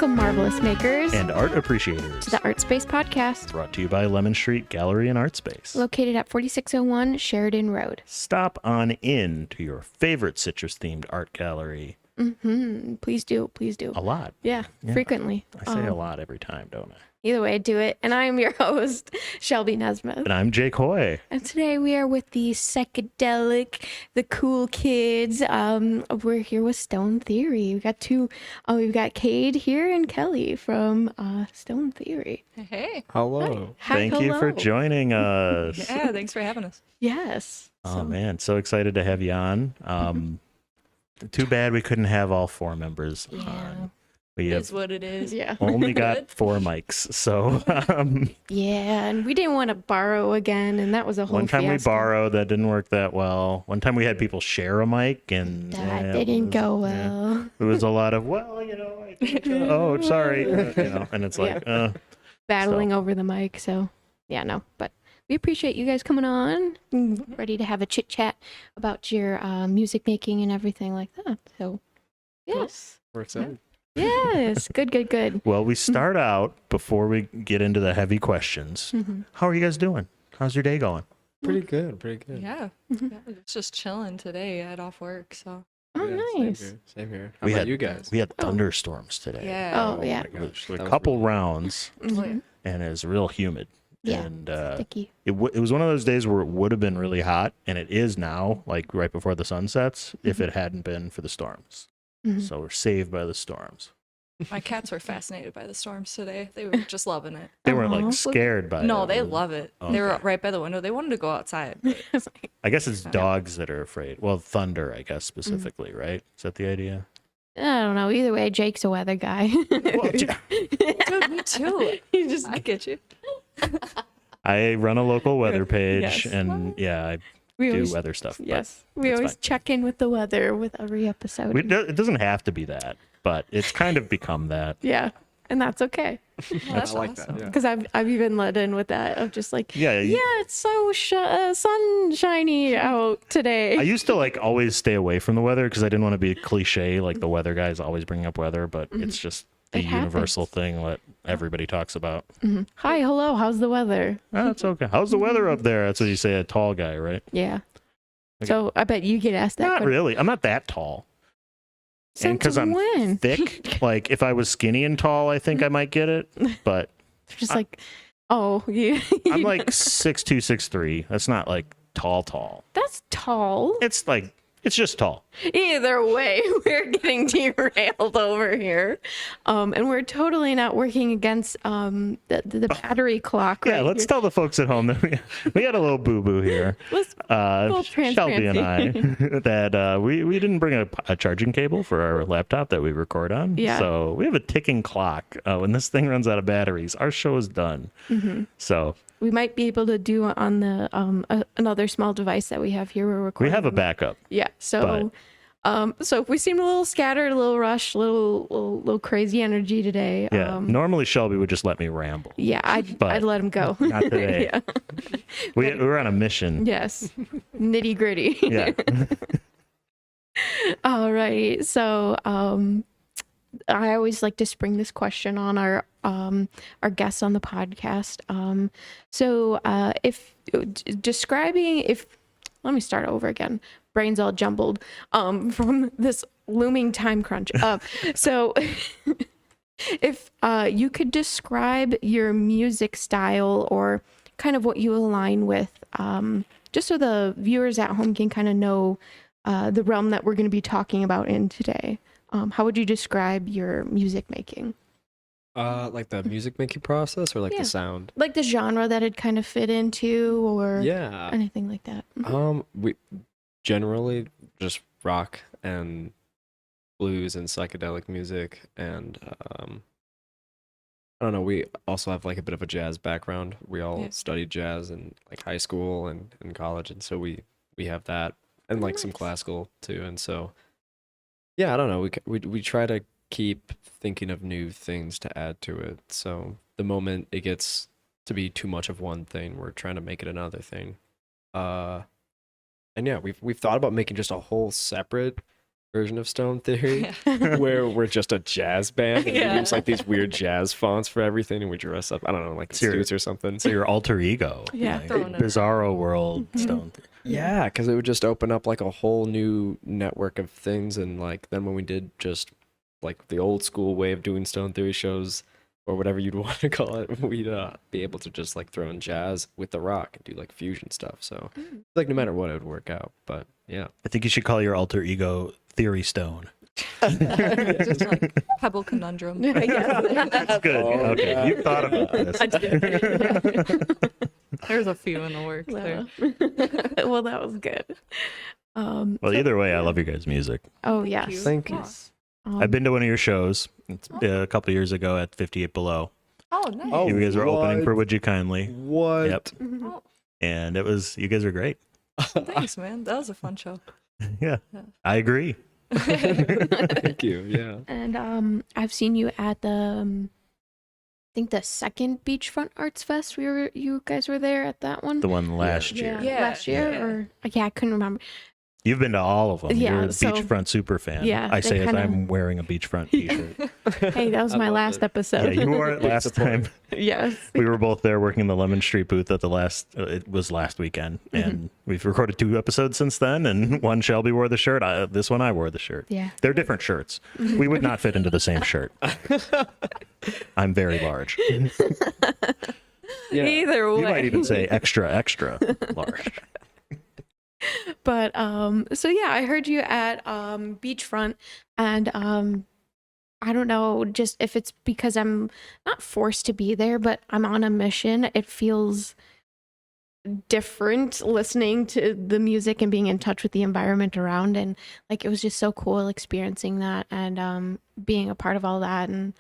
Welcome, marvelous makers, and art appreciators, to the ArtSpace podcast, brought to you by Lemon Street Gallery and ArtSpace, located at 4601 Sheridan Road. Stop on in to your favorite citrus-themed art gallery. Please do. A lot. Yeah, frequently. I say a lot every time, don't I? Either way, do it. And I'm your host, Shelby Nesmith. And I'm Jake Hoy. And today we are with the psychedelic, the cool kids. We're here with Stone Theory. We got we've got Cade here and Kelly from Stone Theory. Hey. Hello. Thank you for joining us. Yeah, thanks for having us. Yes. Oh man, so excited to have you on. Too bad we couldn't have all four members on. We It's what it is. Yeah. only got 4 mics, so Yeah, and we didn't want to borrow again, and that was a whole one time fiasco. we borrowed, that didn't work that well. One time we had people share a mic, and That didn't go well. It was a lot of, I think, oh, sorry, and it's like, Battling over the mic, so yeah, no, but we appreciate you guys coming on, ready to have a chit chat about your music making and everything like that. So, yes. We're excited. Yes, good. Well, we start out, before we get into the heavy questions, how are you guys doing? How's your day going? Pretty good. Yeah. It's just chilling today. I had off work, so. Oh, Yeah, nice. Same here. How about you guys? We had thunderstorms today. Yeah. Oh, yeah. my gosh, A that was couple really- rounds, Mhm. and it was real humid. Yeah, And sticky. it was one of those days where it would have been really hot, and it is now, like right before the sun sets, if it hadn't been for the storms. Mhm. So we're saved by the storms. My cats were fascinated by the storms today. They were just loving it. They weren't Aw. like scared by it. No, they love it. They were Okay. right by the window. They wanted to go outside. but- I guess it's dogs that are afraid. Well, thunder, I guess, specifically, right? Is that the idea? I don't know. Either way, Jake's a weather guy. Well, Dude, me too. He just I get you. I run a local weather page, Yes. and I we do always, weather stuff. but yes, we it's always fine. check in with the weather with every episode. It doesn't have to be that, but it's kind of become that. Yeah, and that's okay. That's I like awesome. that. Yeah. Because I've even let in with that of just like, Yeah, it's so sunshiny out today. I used to like always stay away from the weather because I didn't want to be cliche, like the weather guys always bring up weather, but it's just the It happens. universal thing that everybody talks about. Hi, hello, how's the weather? Oh, it's okay. How's the weather up there? That's what you say, a tall guy, right? Yeah. Okay. So I bet you get asked that. Not question. really. I'm not that tall. And Since because I'm when? thick, like if I was skinny and tall, I think I might get it. But Just like, oh, yeah. I'm like 6'2", 6'3". That's not like tall. That's tall. It's just tall. Either way, we're getting derailed over here. And we're totally not working against the battery clock. Yeah, right let's here. tell the folks at home that we had a little boo-boo here. Let's full Shelby and I, transparency. that we didn't bring a charging cable for our laptop that we record on. Yeah. So we have a ticking clock. When this thing runs out of batteries, our show is done. So We might be able to do on the another small device that we have here. We're recording. we have a backup. Yeah. So, so if we seem a little scattered, a little rushed, a little crazy energy today. Yeah. Normally Shelby would just let me ramble. Yeah, But I'd let him go. not today. Yeah. We're on a mission. Yes. Nitty gritty. Yeah. All right. So, I always like to spring this question on our guests on the podcast. Let me start over again. Brain's all jumbled from this looming time crunch. So if you could describe your music style or kind of what you align with, just so the viewers at home can kind of know the realm that we're going to be talking about in today. How would you describe your music making? Like the music making process or like Yeah. the sound? Like the genre that it kind of fit into or Yeah. anything like that? We generally just rock and blues and psychedelic music, and I don't know, we also have like a bit of a jazz background. We all Yeah. studied jazz in like high school and in college, and so we have that, and like some Nice. classical too. And so yeah, I don't know, we try to keep thinking of new things to add to it. So the moment it gets to be too much of one thing, we're trying to make it another thing. And yeah, we've thought about making just a whole separate version of Stone Theory, where we're just a jazz band. And we use like these weird jazz fonts for everything, and we dress up, I don't know, like suits or something. So your alter ego. Yeah. Like, Throwing it. Bizarro World Stone Theory. Yeah, because it would just open up like a whole new network of things. And like then when we did just like the old school way of doing Stone Theory shows, or whatever you'd want to call it, we'd be able to just like throw in jazz with the rock and do like fusion stuff. So like no matter what, it would work out. But yeah. I think you should call your alter ego Theory Stone. Just like Pebble Conundrum. That's good. Okay, you thought about this. I did. There's a few in the works there. Well, that was good. Well, either way, I love your guys' music. Oh yes. Thank you. Yes. I've been to one of your shows. It's a couple of years ago at 58 Below. Oh, nice. Oh, You guys were opening for what? Would You Kindly. What? Yep. Oh, And you guys are great. thanks, man. That was a fun show. Yeah, I agree. Thank you. Yeah. And I've seen you at the I think the second Beachfront Arts Fest. You guys were there at that one. The one last year. Yeah. Last year, Yeah. or yeah, I couldn't remember. You've been to all of them. Yeah, You're a so- beachfront super fan. Yeah, I they say as kinda- I'm wearing a beachfront t-shirt. Hey, that was I my love last it. Yeah, episode. you wore it last time. Yes. We were both there working the Lemon Street booth at it was last weekend. And we've recorded 2 episodes since then. And one Shelby wore the shirt. This one I wore the shirt. Yeah. They're different shirts. We would not fit into the same shirt. I'm very large. Yeah. Either way. You might even say extra, extra large. But so yeah, I heard you at Beachfront, and I don't know, just if it's because I'm not forced to be there, but I'm on a mission. It feels different listening to the music and being in touch with the environment around, and like it was just so cool experiencing that and being a part of all that and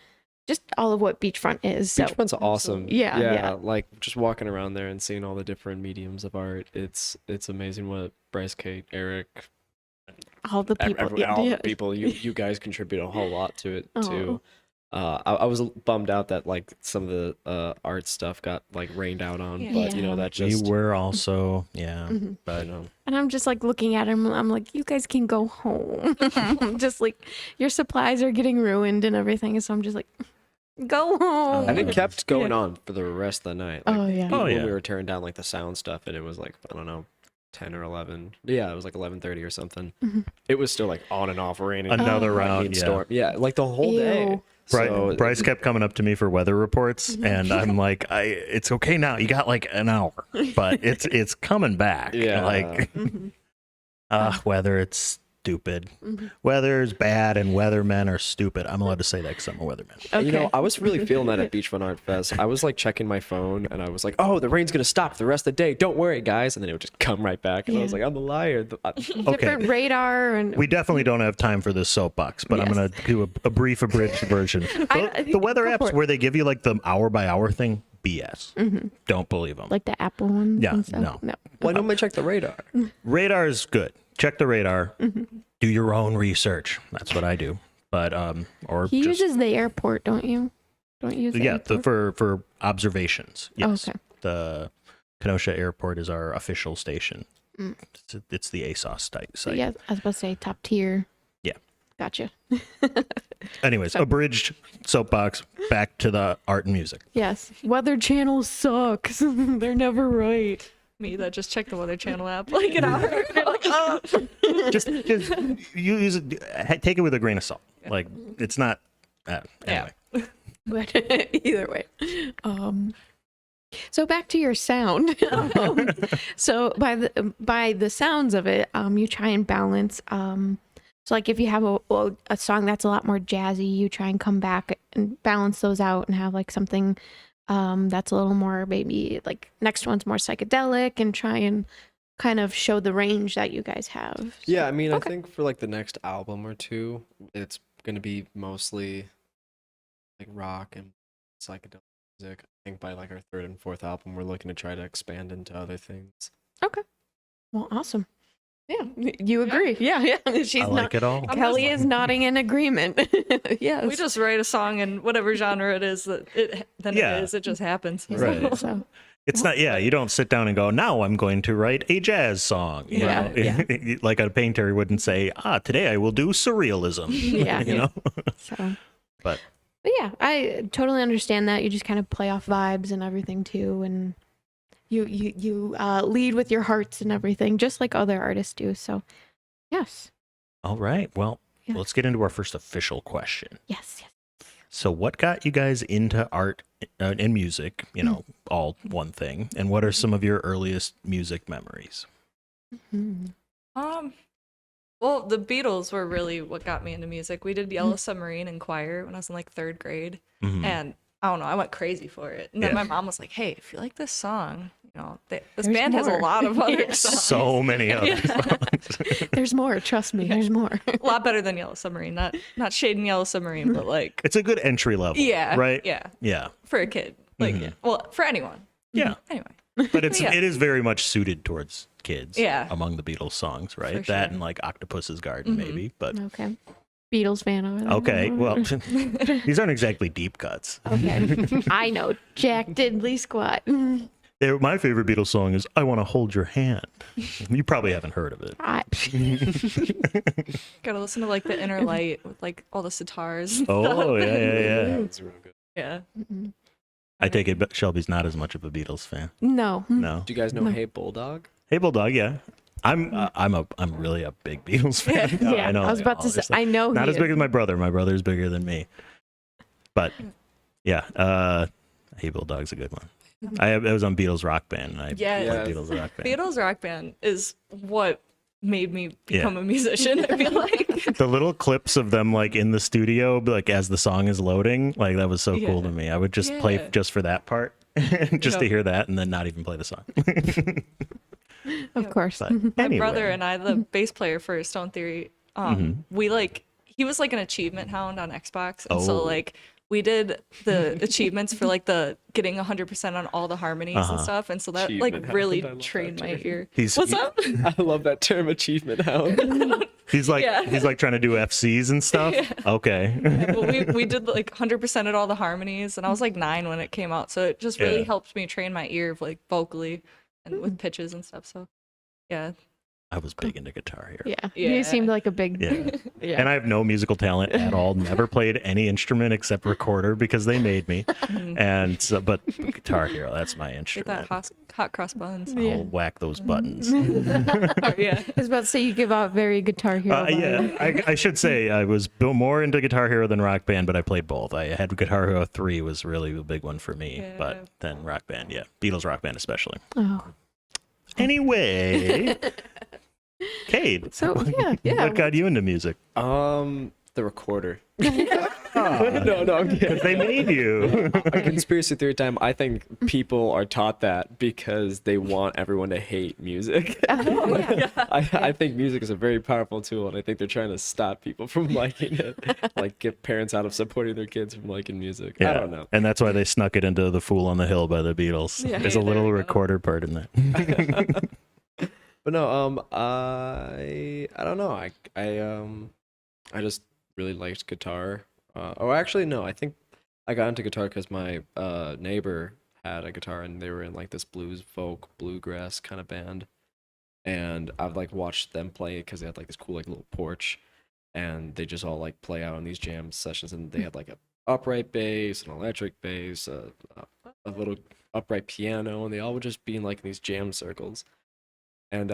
just all of what Beachfront is. So Beachfront's awesome. Yeah. Like just walking around there and seeing all the different mediums of art. It's amazing what Bryce, Kate, Eric, all the people, all yeah. the people you guys contribute a whole lot to it too. Oh. I was bummed out that like some of the art stuff got like rained out on, Yeah. but you know that just We were also, yeah. Mhm. But you know. And I'm just like looking at him. I'm like, you guys can go home. Just like your supplies are getting ruined and everything. So I'm just like, go home. And it kept going on for the rest of the night. Like, Oh, yeah. even Oh, when yeah. we were tearing down like the sound stuff, and it was like I don't know, 10 or 11. Yeah, it was like 11:30 or something. Mhm. It was still like on and off raining. Another Oh. round, lightning yeah. storm. Yeah, like the whole day. Ew. So Bryce kept coming up to me for weather reports, and I'm like, it's okay now. You got like an hour, but it's coming back. Yeah. Like, Mhm. weather, it's stupid. Mhm. Weather's bad, and weathermen are stupid. I'm allowed to say that because I'm a weatherman. Okay. You know, I was really feeling that at Beachfront Art Fest. I was like checking my phone, and I was like, "Oh, the rain's gonna stop the rest of the day. Don't worry, guys." And then it would just come right back, and I was Yeah. like, "I'm a liar." Different radar and We definitely don't have time for this soapbox, but I'm Yes. going to do a brief abridged version. The weather go for apps it. where they give you like the hour by hour thing, BS. Don't believe them. like the Apple ones. Yeah, and stuff. no. Why don't they check the radar? Radar is good. Check the radar. Mm-hmm. Do your own research. That's what I do. But or He just uses the airport, don't you? Don't you use the yeah, airport? for observations. Oh, Yes. okay. The Kenosha Airport is our official station. Mm. It's the ASOS site. So yeah, I was about to say top tier. Yeah. Gotcha. Anyways, abridged soapbox. Back to the art and music. Yes. Weather channel sucks. They're never right. Me that just checked the Weather Channel app like an hour. Like, oh. just you use it. Take it with a grain of salt. Like it's not. Anyway. But either way. So back to your sound. So by the sounds of it, you try and balance. So like if you have a song that's a lot more jazzy, you try and come back and balance those out and have like something that's a little more maybe like next one's more psychedelic and try and kind of show the range that you guys have. Yeah, I mean, Okay. I think for like the next album or two, it's gonna be mostly like rock and psychedelic music. I think by like our third and fourth album, we're looking to try to expand into other things. Well, awesome. Yeah, you agree. Yeah. She's I like it all. Kelly is nodding in agreement. Yes. We just write a song in whatever genre it is that Yeah. it just happens. Right. So It's not, yeah, you don't sit down and go, now I'm going to write a jazz song. You Yeah, know? Like a painter wouldn't say, today I will do surrealism. Yeah. You know? So, But yeah, I totally understand that. You just kind of play off vibes and everything too, and you lead with your hearts and everything, just like other artists do. So, yes, all right. Well, Yeah. let's get into our first official question. yes. So what got you guys into art and music, you know, all one thing, and what are some of your earliest music memories? Mhm. Well, the Beatles were really what got me into music. We did Yellow Submarine in choir when I was in like 3rd grade, Mhm. and I don't know, I went crazy for it. And then Yeah. my mom was like, "Hey, if you like this song, you know, this There's band has a more." lot of other Yeah. songs, So many other songs. There's more. Trust me. There's more. a lot better than Yellow Submarine. Not shading Yellow Submarine, but like, It's a good entry level. yeah, Right? yeah, Yeah. for a kid, like, Mhm. well, for anyone, Yeah. anyway." But it Yeah. is very much suited towards kids. Yeah. Among the Beatles songs, right? For That sure. and like Octopus's Garden, maybe. But Okay. Beatles fan over there. okay, well, these aren't exactly deep cuts. Okay. I know. Jack Diddley Squat. My favorite Beatles song is "I Want to Hold Your Hand." You probably haven't heard of it. Gotta listen to like the Inner Light with like all the sitars. Oh yeah, yeah, yeah. It's real good. Yeah. I take it Shelby's not as much of a Beatles fan. No. No. Do you guys know Hey Bulldog? Hey Bulldog, yeah. I'm really a big Beatles fan. Yeah. I know. I was about to say. obviously. I know. Not he as big is. as my brother. My brother's bigger than me. But yeah, Hey Bulldog's a good one. I was on Beatles Rock Band, and I Yeah. played Beatles Rock Band. Beatles Rock Band is what made me become a musician, I feel like. The little clips of them like in the studio, like as the song is loading, like that was so cool Yeah. to me. I would just play Yeah. just for that part, just to Yep. hear that, and then not even play the song. Of course. But My anyway. brother and I, the bass player for Stone Theory, we like, he was like an achievement hound on Xbox. And Oh. so like we did the achievements for like the getting 100% on all the harmonies and stuff. And so that Achievement like hound, really I love trained that my term. ear. He's- What's he- up? I love that term, achievement hound. He's like Yeah. he's like trying to do FCs and stuff. Okay. Well, we did like 100% at all the harmonies, and I was like 9 when it came out. So it just really Yeah. helped me train my ear like vocally and with pitches and stuff. So yeah. I was big into Guitar Hero. Yeah. Yeah. You seemed like a big. Yeah. Yeah. And I have no musical talent at all. Never played any instrument except recorder because they made me. And so, but Guitar Hero, that's my Get instrument. that hot cross buns. Yeah. I'll whack those buttons. Yeah. I was about to say you give out very Guitar Hero. Yeah, I should say I was more into Guitar Hero than Rock Band, but I played both. I had Guitar Hero 3 was really a big one for me, Yeah. but then Rock Band, yeah. Beatles Rock Band especially. Oh. Anyway, Cade, So yeah. what got you into music? The recorder. No, I'm kidding. They made you. A conspiracy theory time. I think people are taught that because they want everyone to hate music. I think music is a very powerful tool, and I think they're trying to stop people from liking it, like get parents out of supporting their kids from liking music. I don't know. And that's why they snuck it into The Fool on the Hill by the Beatles. Yeah. There's a There little we go. recorder part in that. But no, I don't know. I just really liked guitar. Actually, no. I think I got into guitar because my neighbor had a guitar, and they were in like this blues, folk, bluegrass kind of band. And I've like watched them play because they had like this cool like little porch, and they just all like play out on these jam sessions. And they had like a upright bass, an electric bass, a little upright piano, and they all would just be in like these jam circles. And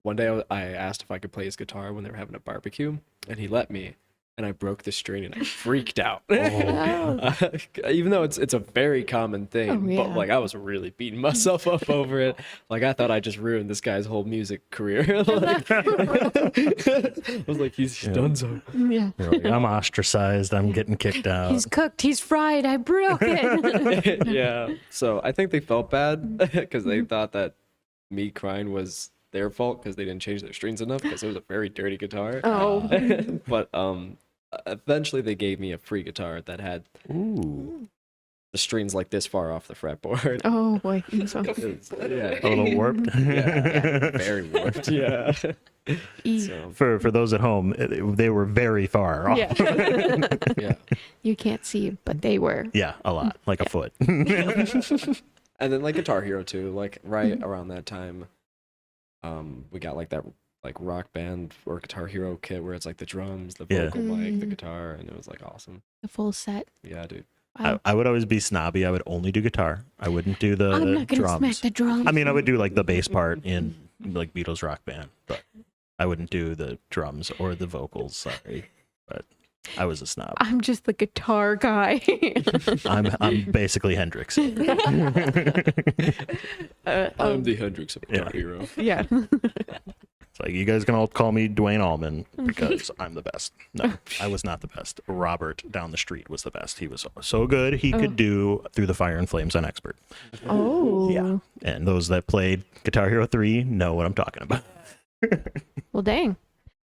one day I asked if I could play his guitar when they were having a barbecue, and he let me. And I broke the string, and I freaked out. Even though it's a very common thing, Oh, yeah. but like I was really beating myself up over it. Like I thought I just ruined this guy's whole music career. Like, I was like, he's done so. Yeah. You're like, I'm ostracized. I'm getting kicked out. He's cooked. He's fried. I broke it. Yeah. So I think they felt bad because they thought that me crying was their fault because they didn't change their strings enough because it was a very dirty guitar. Oh. But eventually they gave me a free guitar that had Ooh. the strings like this far off the fretboard. Oh boy. So, Yeah. A little warped. Yeah, very warped. Yeah. E- So, For those at home, they were very far off. yeah. yeah. You can't see, but they were. Yeah, a lot, like a foot. And then like Guitar Hero too, like right around that time, we got like that like Rock Band or Guitar Hero kit where it's like the drums, the Yeah. vocal mic, the guitar, and it was like awesome. The full set. Yeah, dude. Wow. I would always be snobby. I would only do guitar. I wouldn't do the I'm not gonna drums. smack the drums. I mean, I would do like the bass part in like Beatles Rock Band, but I wouldn't do the drums or the vocals. Sorry, but I was a snob. I'm just the guitar guy. I'm basically Hendrix. I'm the Hendrix of Guitar Hero. Yeah. It's like, you guys can all call me Dwayne Allman because I'm the best. No, I was not the best. Robert down the street was the best. He was so good. He could do Through the Fire and Flames on Expert. Oh. Yeah. And those that played Guitar Hero 3 know what I'm talking about. Well, dang.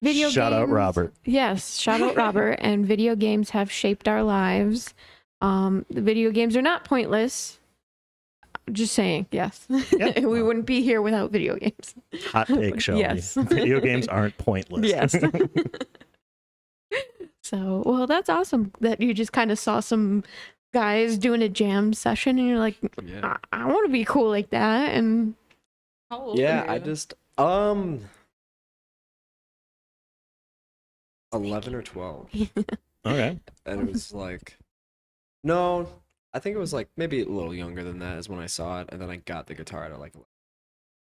Video Shout out games- Robert. Yes, shout out Robert. And video games have shaped our lives. The video games are not pointless. Just saying, yes. Yeah. We wouldn't be here without video games. Hot take, Shelby. Yes. Video games aren't pointless. Yes. So, well, that's awesome that you just kind of saw some guys doing a jam session and you're like, Yeah. I want to be cool like that. And How old Yeah, are I you? just 11 or 12. Okay. And it was like, no, I think it was like maybe a little younger than that is when I saw it, and then I got the guitar at like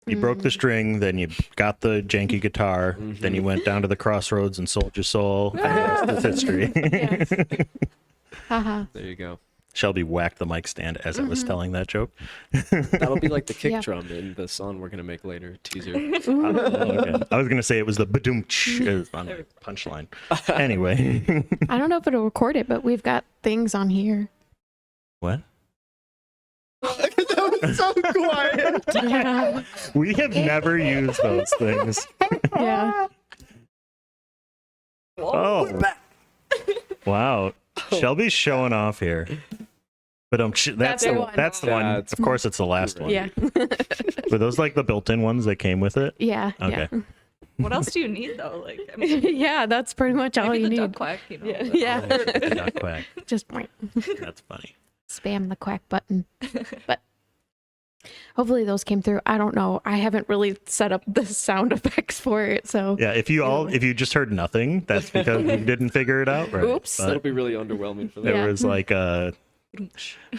You broke the string, then you got the janky guitar, then you went down to the crossroads and sold your soul. That's history. Yes. Haha. there you go. Shelby whacked the mic stand as I was telling that joke. That'll be like the kick Yeah. drum in the song we're gonna make later. Teaser. Okay. I was gonna say it was the badoom-tsh on the punchline. Anyway, I don't know if it'll record it, but we've got things on here. what? That was so quiet. Yeah. We have never used those things. Yeah. Oh, wow! Shelby's showing off here. But that's the the one. that's the one. That's- Of course, it's the last one. Yeah. Were those like the built-in ones that came with it? Yeah. Okay. Yeah. What else do you need though? Like, I mean, Yeah, that's pretty much all maybe you the duck need. quack, you know. Yeah. but- Yeah. The duck quack. Just That's funny. spam the quack button. But hopefully those came through. I don't know. I haven't really set up the sound effects for it, so Yeah, if you just heard nothing, that's because we didn't figure it out right. Oops. But That'll be really underwhelming for there them. Yeah. was like a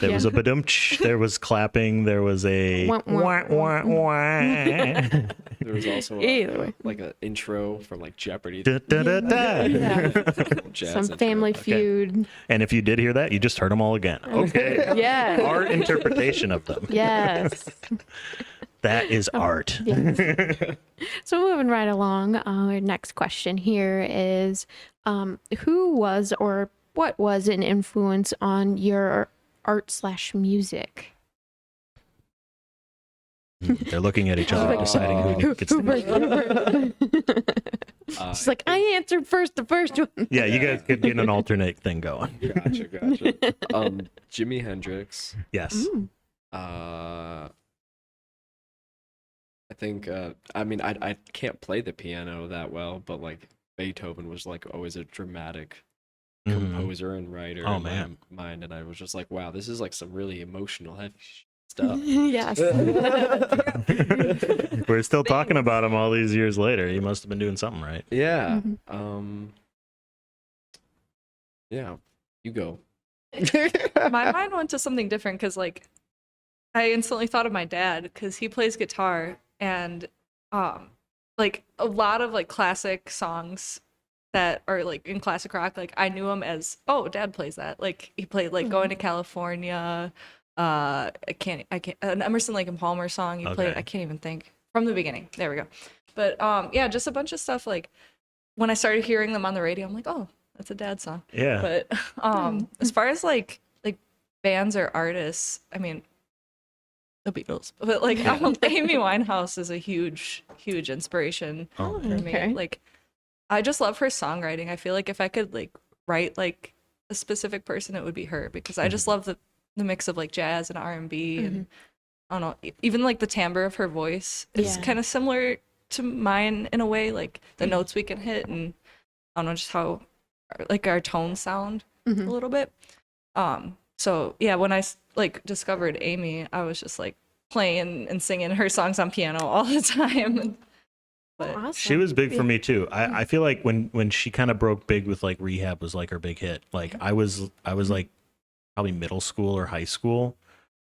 there was a badum-tsh, there was clapping, there was a Wah, wah, wah, wah, wah. There was also either way. like an intro from like Jeopardy. Da, da, da, da. Jazz Some intro. Family Feud. And if you did hear that, you just heard them all again. Okay. Yeah. Our interpretation of them. Yes. That is art. Yes. So moving right along, our next question here is, who was or what was an influence on your art/music? They're looking at each other, deciding who gets Who the first? She's like, I answered first, the first one. Yeah, you guys could get an alternate thing going. Gotcha. Jimi Hendrix. Yes. I think I mean I can't play the piano that well, but like Beethoven was like always a dramatic Mhm. composer and writer Oh, in my man. mind, and I was just like, wow, this is like some really emotional heavy stuff. Yes. We're still talking about him all these years later. He must have been doing something right. Yeah. Mhm. Yeah. You go. My mind went to something different because like I instantly thought of my dad because he plays guitar and like a lot of like classic songs that are like in classic rock, like I knew him as, oh, dad plays that. Like he played like Going to California, I can't an Emerson Lake and Palmer song he played, Okay. I can't even think, from the beginning. There we go. But yeah, just a bunch of stuff. Like when I started hearing them on the radio, I'm like, oh, that's a dad song. Yeah. But as far as like bands or artists, I mean the Beatles. But like Amy Winehouse is a huge inspiration Oh, for me. Okay. Like I just love her songwriting. I feel like if I could like write like a specific person, it would be her because I just love the mix of like jazz and R&B and I don't know, even like the timbre of her voice is Yeah. kind of similar to mine in a way, like the notes we can hit and I don't know, just how like our tones sound a little bit. So yeah, when I like discovered Amy, I was just like playing and singing her songs on piano all the time. But Awesome. She was big for me too. I feel like when she kind of broke big with like Rehab was like her big hit. Like I was like probably middle school or high school,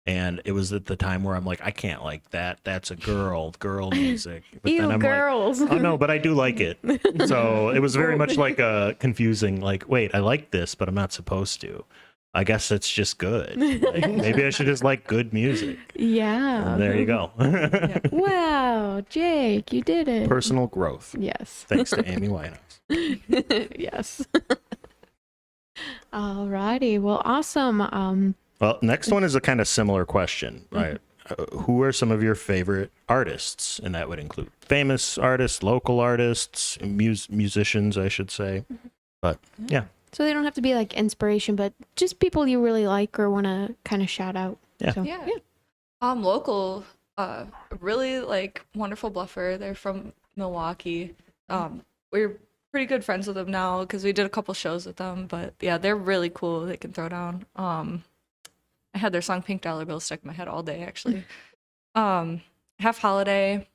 and it was at the time where I'm like, I can't like that. That's a girl music. But Ew, then I'm girls. like, oh no, but I do like it. So it was very much like a confusing, like, wait, I like this, but I'm not supposed to. I guess it's just good. Like, maybe I should just like good music. Yeah. And there you go. Wow, Jake, you did it. Personal growth. Yes. Thanks to Amy Winehouse. Yes. Alrighty. Well, awesome. Well, next one is a kind of similar question, right? Who are some of your favorite artists? And that would include famous artists, local artists, musicians, I should say. But yeah. So they don't have to be like inspiration, but just people you really like or want to kind of shout out. Yeah. So, yeah. Local, really like Wonderful Bluffer. They're from Milwaukee. We're pretty good friends with them now because we did a couple shows with them. But yeah, they're really cool. They can throw down. I had their song Pink Dollar Bill stuck in my head all day actually. Half Holiday.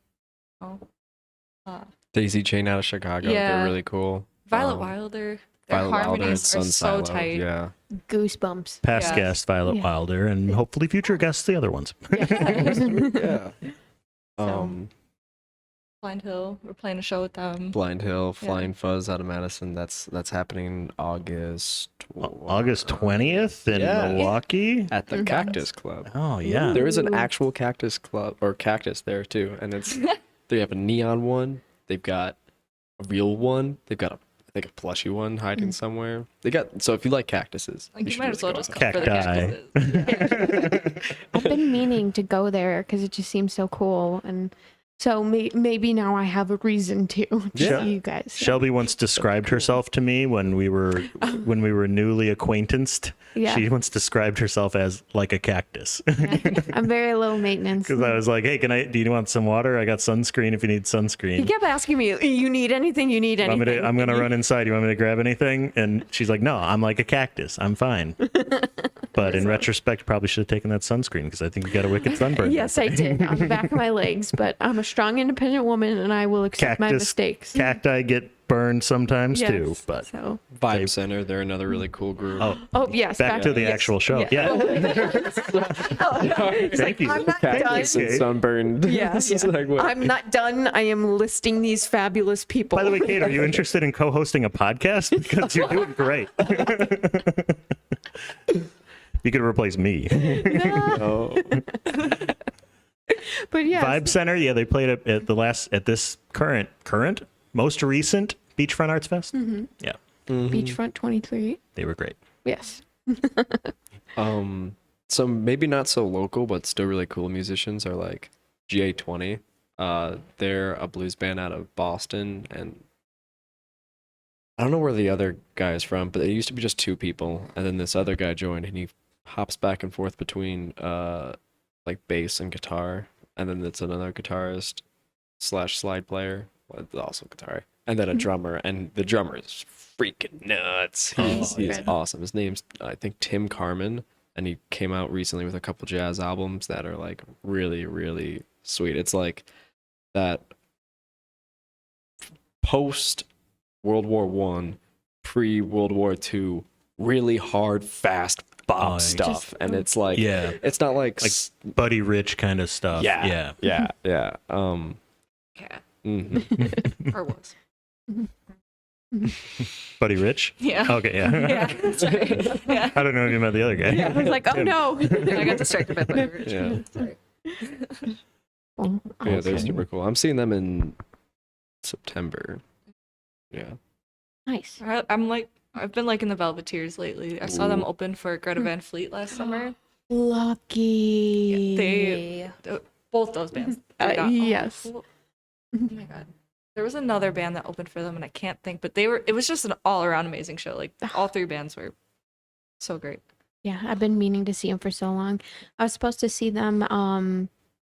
Daisy Chain out of Chicago. Yeah. They're really cool. Violet Wilder. Their Violet Wilder and harmonies Sun are so Silo. tight. Yeah. Goosebumps. Past Yeah. guest Violet Yeah. Wilder, and hopefully future guests the other ones. Yeah. So- Blind Hill. We're playing a show with them. Blind Hill, Yeah. Flying Fuzz out of Madison. That's happening August August 20th in Yeah. Milwaukee. at the Cactus Club. Oh yeah. There is an Ooh. actual cactus club or cactus there too, and it's they have a neon one. They've got a real one. They've got I think a plushy one hiding somewhere. They got so if you like cactuses, Like, you should might as well really just go come for the Cacti. cactuses. I've been meaning to go there because it just seems so cool. And so maybe now I have a reason to Yeah. see you guys. Shelby once described herself to me when we were newly acquaintanced. Yeah. She once described herself as like a cactus. Yeah. I'm very low maintenance. Because I was like, hey, do you want some water? I got sunscreen if you need He sunscreen. kept asking me, you need anything? You need I'm anything? gonna run inside. You want me to grab anything? And she's like, no, I'm like a cactus. I'm fine. But in retrospect, probably should have taken that sunscreen because I think you got a wicked sunburn. Yes, I did on the back of my legs, but I'm a strong, independent woman and I will accept my mistakes. Cacti get burned sometimes Yes. too. But So, Vibe Center. They're another really cool group. oh, yes. back to the yes. actual show. Yeah. Thank you. I'm not Cactus done. and sunburned. Yeah, This is yeah. like what- I'm not done. I am listing these fabulous people. By the way, Kate, are you interested in co-hosting a podcast? Because you're doing great. You could replace me. Oh. But yeah, Vibe Center, yeah, they played at this current most recent Beachfront Arts Fest. Mm-hmm. Yeah, Beachfront 23. they were great. Yes. So maybe not so local, but still really cool musicians are like GA20. They're a blues band out of Boston, and I don't know where the other guy is from, but it used to be just two people, and then this other guy joined, and he hops back and forth between like bass and guitar, and then it's another guitarist / slide player, well, also guitar, and then a drummer, and the drummer is freaking nuts. He's good. awesome. His name's I think Tim Carmen, and he came out recently with a couple jazz albums that are like really, really sweet. It's like that post World War One, pre World War Two, really hard, fast bop Oh, stuff, and it's like Yeah, it's not like like Buddy Rich kind of stuff. yeah. Yeah. mhm. Or was. Buddy Rich. Yeah. Okay, yeah. Yeah. That's right. Yeah. I don't know if you meant the other guy. Yeah, I was like, oh Tim. no. I got distracted by Buddy Rich. Yeah. Sorry. Oh, Yeah, they're okay. super cool. I'm seeing them in September. Yeah. Nice. I've been liking the Velveteers lately. I saw them open for Greta Van Fleet last summer. Lucky. Both those bands. Yes. Oh my god. There was another band that opened for them and I can't think, but it was just an all around amazing show. Like all three bands were so great. Yeah, I've been meaning to see them for so long. I was supposed to see them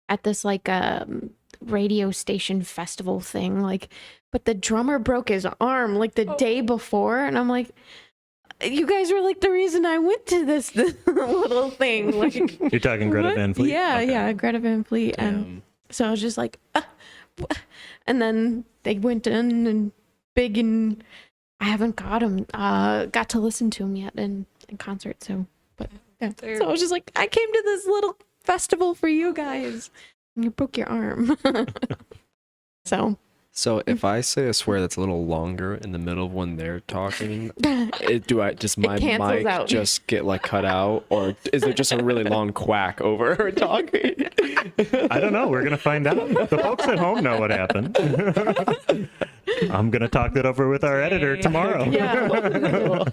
at this like radio station festival thing, like, but the drummer broke his arm like the day before, and I'm like, you guys were like the reason I went to this little thing. Like, You're talking Greta what? Van Fleet? Yeah, Okay. yeah, Greta Van Fleet. And Damn. so I was just like, and then they went in and big, and I haven't got to listen to them yet in concert. So, but yeah. They're- So I was just like, I came to this little festival for you guys. And you broke your arm. So So if I say a swear that's a little longer in the middle of when they're talking, do I just my cancels mic out. just get like cut out, or is there just a really long quack over her talking? I don't know. We're going to find out. The folks at home know what happened. I'm going to talk that over with our editor tomorrow. yeah.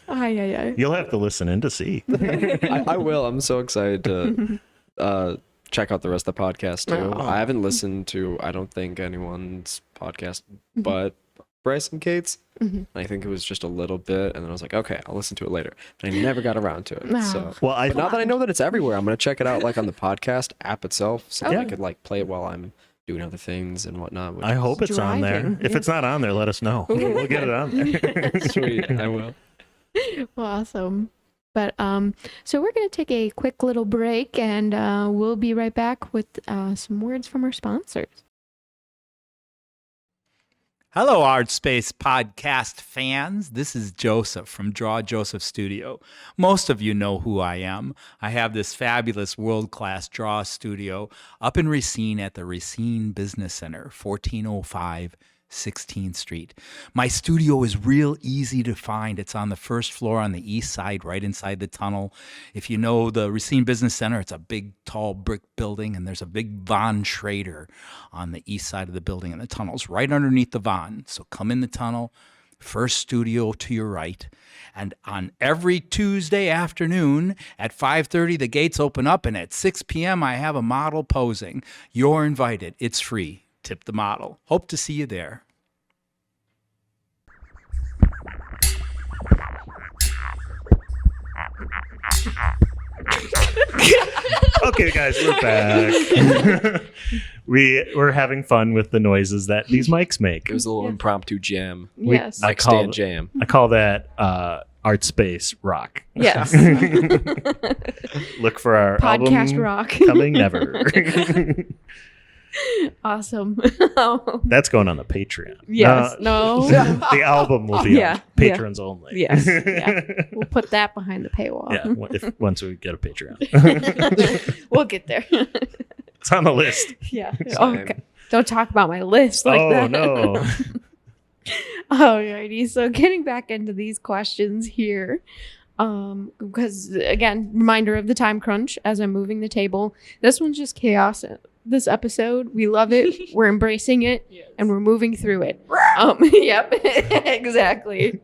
Ay. You'll have to listen in to see. I will. I'm so excited to check out the rest of the podcast too. Oh. I haven't listened to, I don't think, anyone's podcast but Bryce and Kate's. I think it was just a little bit, and then I was like, okay, I'll listen to it later. But I never got around to it. No. So, Well, but now that I know that it's everywhere, I'm gonna check it out like on the podcast app itself, so that I could like play it while I'm doing other things and whatnot. Which I hope it's on there. Driving, If yeah. it's not on there, let us know. We'll get it on there. is sweet. I will. Well, awesome. But so we're gonna take a quick little break, and we'll be right back with some words from our sponsors. Hello, ArtSpace podcast fans. This is Joseph from Draw Joseph Studio. Most of you know who I am. I have this fabulous world-class draw studio up in Racine at the Racine Business Center, 1405 16th Street. My studio is real easy to find. It's on the first floor on the east side, right inside the tunnel. If you know the Racine Business Center, it's a big, tall brick building, and there's a big Von Schrader on the east side of the building, and the tunnel's right underneath the Von. So come in the tunnel, first studio to your right. And on every Tuesday afternoon at 5:30, the gates open up, and at 6 p.m., I have a model posing. You're invited. It's free. Tip the model. Hope to see you there. Okay, guys, we're back. We're having fun with the noises that these mics make. It was a little impromptu jam. Yes. I Like call stand jam. I call that ArtSpace rock. Yes. Look for our Podcast album rock. coming never. Awesome. That's going on the Patreon. Yes. No. The album will be Yeah, on patrons only. Yes. Yeah. We'll put that behind the paywall. Yeah, once we get a Patreon. We'll get there. It's on the list. Yeah. Same. Okay. Don't talk about my list like Oh, that. no. Alrighty. So getting back into these questions here. Because again, reminder of the time crunch as I'm moving the table. This one's just chaos. This episode, we love it. We're embracing it, and we're moving through it. Yep, exactly.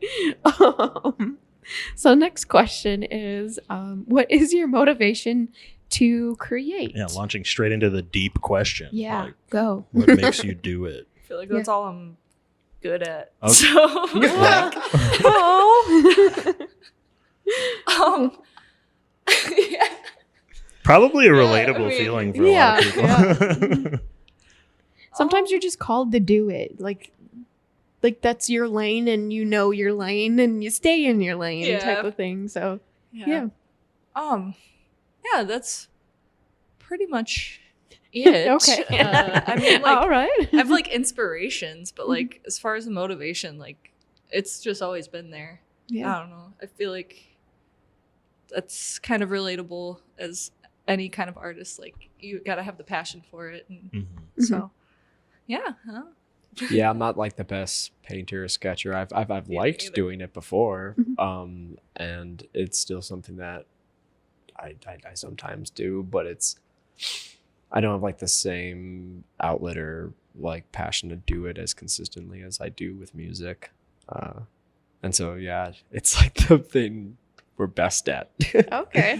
So next question is, what is your motivation to create? Yeah, launching straight into the deep question. Yeah, Like, go. what makes you do it? I feel like that's all I'm good at. Okay. So, Oh. yeah. Probably a Yeah, relatable I mean, feeling for a lot of people. Sometimes you're just called to do it. Like that's your lane, and you know your lane, and you stay in your lane, Yeah. type of thing. So yeah. Yeah, that's pretty much it. Okay. I mean, like, all right. I have like inspirations, but like as far as the motivation, like it's just always been there. Yeah. I don't know. I feel like that's kind of relatable as any kind of artist. Like you gotta have the passion for it, and Mhm. so yeah. Huh? Yeah, I'm not like the best painter or sketcher. I've Yeah, liked neither. doing it before, Mhm. and it's still something that I sometimes do, but I don't have like the same outlet or like passion to do it as consistently as I do with music, and so yeah, it's like the thing we're best at. Okay.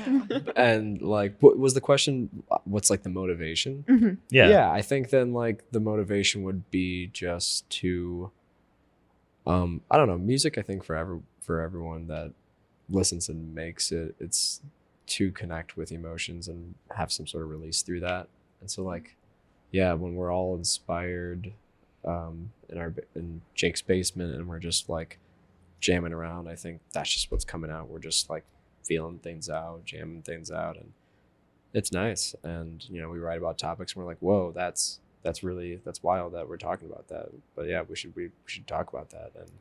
And like, what was the question? What's like the motivation? Mm-hmm. Yeah. I think then like the motivation would be just to I don't know, music. I think for everyone that listens and makes it, it's to connect with emotions and have some sort of release through that. And so like, yeah, when we're all inspired in Jake's basement, and we're just like jamming around. I think that's just what's coming out. We're just like feeling things out, jamming things out, and it's nice. And you know, we write about topics and we're like, whoa, that's wild that we're talking about that. But yeah, we should talk about that. And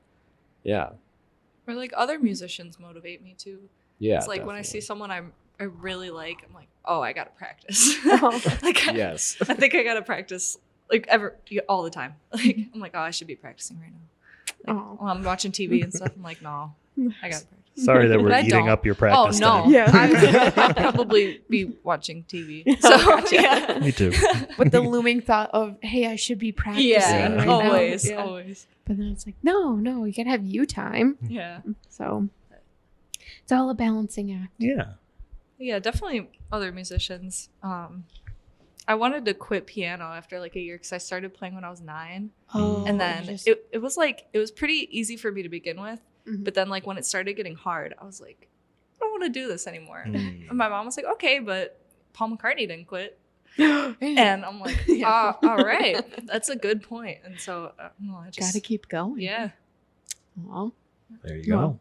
yeah. Or like other musicians motivate me too. Yeah. It's like when I see someone I really like, I'm like, oh, I gotta practice. Like, Yes. I think I gotta practice like all the time. Like I'm like, oh, I should be practicing right now. Like, while I'm watching TV and stuff, I'm like, no, I gotta practice. Sorry that we're But I eating don't. up your Oh practice no, time. Yeah. I'd probably be watching TV. So gotcha. yeah, Me too. With the looming thought of, hey, I should be practicing yeah, right always, now. Yeah. always, But then it's like, no, you gotta have you time. yeah. So it's all a balancing act. Yeah. Yeah, definitely other musicians. I wanted to quit piano after like a year because I started playing when I was 9. Oh, And then just- it was like, it was pretty easy for me to begin with. Mhm. But then like when it started getting hard, I was like, I don't want to do this anymore. Mm. And my mom was like, okay, but Paul McCartney didn't quit. and And I'm like, Yeah. all right, that's a good point. And so, no, I just, gotta keep going. yeah. Aw. There you go. Well.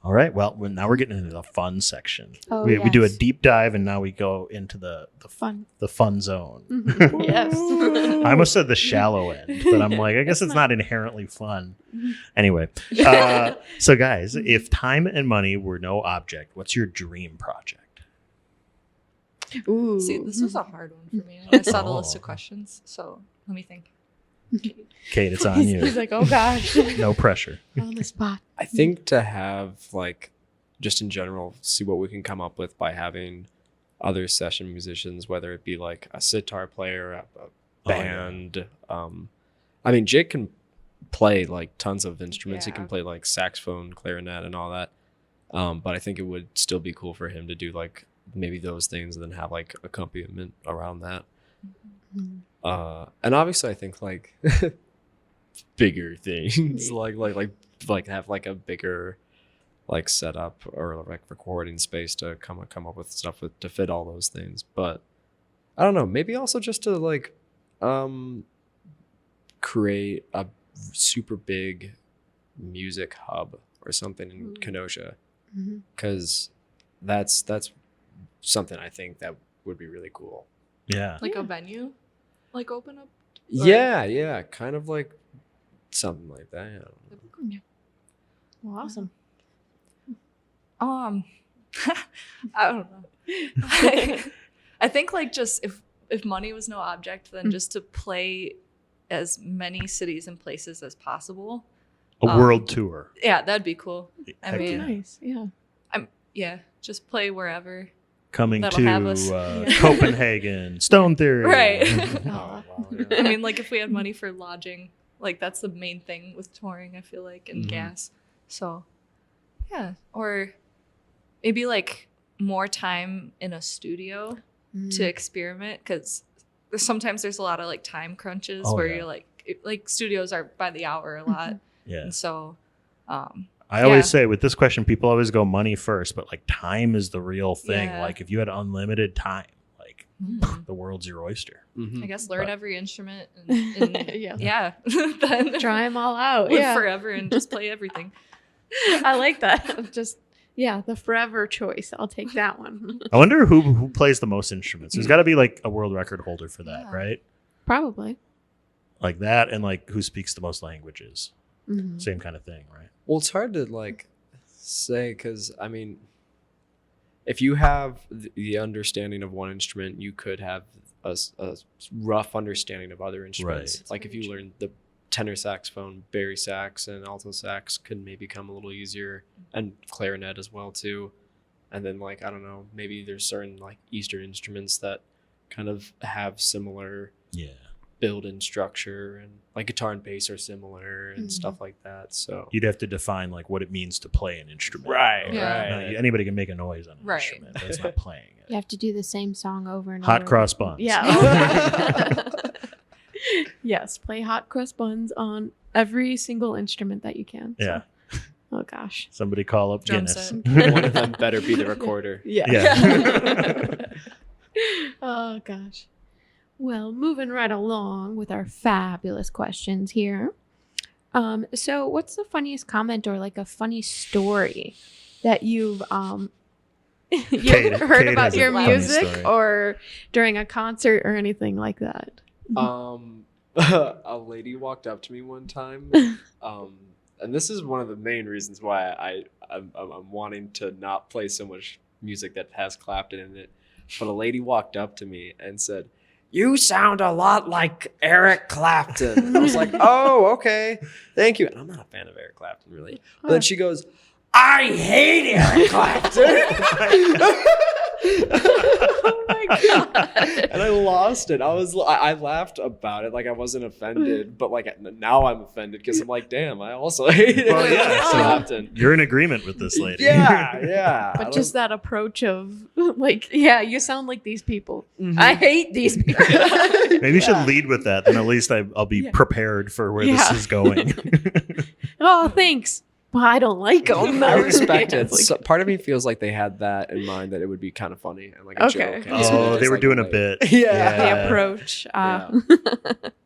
All right. Well, now we're getting into the fun section. Oh, we do a yes. deep dive, and now we go into the Fun. fun zone. Mhm. Yes. I almost said the shallow end, but I'm like, I guess it's not inherently fun. Mhm. Anyway, so guys, if time and money were no object, what's your dream project? Ooh. See, this was a hard one for me. I saw the list of Oh. questions, so let me think. Kate, it's on He's you. like, oh gosh. No pressure. On the spot. I think to have like just in general see what we can come up with by having other session musicians, whether it be like a sitar player, a yeah. band. I mean, Jake can play like tons of instruments. He Yeah. can play like saxophone, clarinet, and all that. But I think it would still be cool for him to do like maybe those things and then have like accompaniment around that. Mhm. And obviously, I think like bigger things, like have like a bigger like setup or like recording space to come up with stuff to fit all those things. But I don't know, maybe also just to like create a super big music hub or something in Ooh. Kenosha, Mhm. because that's something I think that would be really cool. Yeah. Like Yeah. a venue, like open up. Yeah, kind of like something like that. Yeah. Well, awesome. I don't know. I think like just if money was no object, then just to play as many cities and places as possible. A world tour. Yeah, that'd be cool. I Heck mean, yeah. Nice. Yeah. yeah, just play wherever. Coming That'll to have us. Yeah. Copenhagen, Stone Theory. Right. Oh, wow, yeah. I mean, like if we had money for lodging, like that's the main thing with touring, I feel like, and Mhm. gas. So, yeah, or maybe like more time in a studio to experiment, because sometimes there's a lot of like time crunches Oh, where yeah. you're like studios are by the hour a lot, Yeah. and so I always Yeah. say with this question, people always go money first, but like time is the real thing. Yeah. Like if you had unlimited time, like mm, the world's your oyster. Mhm. I guess learn But- every instrument and Yeah. yeah, then Try them all out. live Yeah. forever and just play everything. I like that. Just, yeah, the forever choice. I'll take that one. I wonder who plays the most instruments. There's got to be like a world record holder for that, Yeah. right? Probably. Like that, and like who speaks the most languages. Mhm. Same kind of thing, right? Well, it's hard to like say because I mean, if you have the understanding of one instrument, you could have a rough understanding of other instruments. Right. Like if you learn the tenor saxophone, bari sax, and alto sax could maybe come a little easier, and clarinet as well too. And then like I don't know, maybe there's certain like Eastern instruments that kind of have similar Yeah. build and structure, and like guitar and bass are similar and Mhm. stuff like that. So You'd have to define like what it means to play an instrument. Right, Yeah. No, anybody can make a noise on an Right. instrument, but it's not playing it. You have to do the same song over and Hot over. cross buns. Yeah. Yes, play hot cross buns on every single instrument that you can. So- Yeah. Oh gosh. Somebody call up Drum Guinness. set. one of them better be the recorder. Yeah. Yeah. Oh gosh. Well, moving right along with our fabulous questions here. So what's the funniest comment or like a funny story that you've Kate heard about has a your funny music story. or during a concert or anything like that? A lady walked up to me one time, and this is one of the main reasons why I'm wanting to not play so much music that has Clapton in it. But a lady walked up to me and said, "You sound a lot like Eric Clapton." And I was like, "Oh, okay, thank you." And I'm not a fan of Eric Clapton, really. But then she goes, "I hate Eric Clapton." Oh my god! And I lost it. I laughed about it like I wasn't offended, but like now I'm offended because I'm like, damn, I also hate Well, Eric yeah, so Clapton. you're in agreement with this lady. Yeah. But just that approach of like, yeah, you sound like these people. Mhm. I hate these people. Maybe you should lead with that. Then at least I'll be Yeah. prepared for where this Yeah. is going. Oh, thanks. Well, I don't like them. I respect Yeah, it. it's like- So, part of me feels like they had that in mind that it would be kind of funny and like a Okay. joke. And so Oh, just, they were like, doing a like- bit. Yeah. the approach. And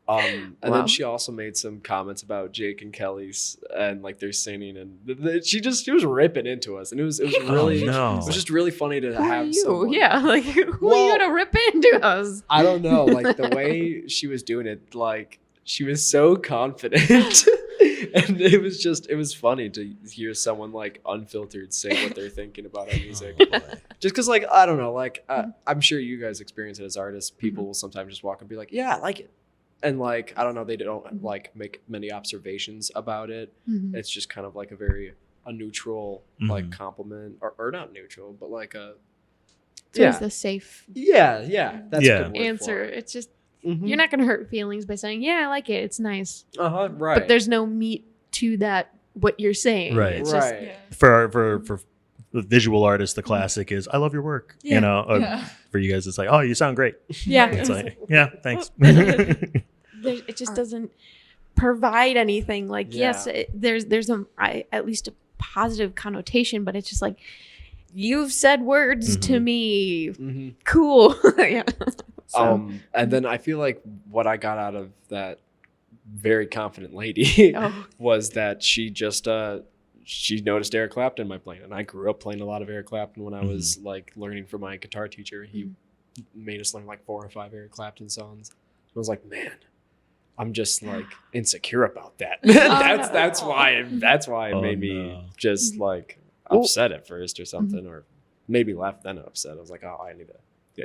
Wow. then she also made some comments about Jake and Kelly's and like their singing, and she was ripping into us, and it was really no. it was just really funny to Who are have you? someone. Yeah, like who are Well- you to rip into us? I don't know, like the way she was doing it, like she was so confident. And it was funny to hear someone like unfiltered say what they're thinking about our music. Oh, boy. Just because, like, I don't know, like, I'm sure you guys experience it as artists. People will sometimes just walk and be like, yeah, I like it. And, like, I don't know, they don't, like, make many observations about it. It's just kind of like a neutral, like, compliment. Or not neutral, but like a... So it's the safe Yeah, that's Yeah. a good word answer. It's just, Mm-hmm. you're not going to hurt feelings by saying, yeah, I like it. It's nice. Right. But there's no meat to that, what you're saying. Right. It's just, Right. For the visual artist, the classic is I love your work. Yeah. You know, for you guys, it's like, oh, you sound great. yeah. It's like, yeah, thanks. It just doesn't provide anything. Like, yes, Yeah. there's at least a positive connotation, but it's just like, you've said words to me. Mm-hmm. Cool. Yeah. So, And then I feel like what I got out of that very confident lady Oh. was that she just she noticed Eric Clapton in my playing, and I grew up playing a lot of Eric Clapton when I was like learning from my guitar teacher. He made us learn like 4 or 5 Eric Clapton songs. I was like, man, I'm just like insecure about that. That's why it made me just like upset at first or something, or maybe left then upset. I was like, oh, I need to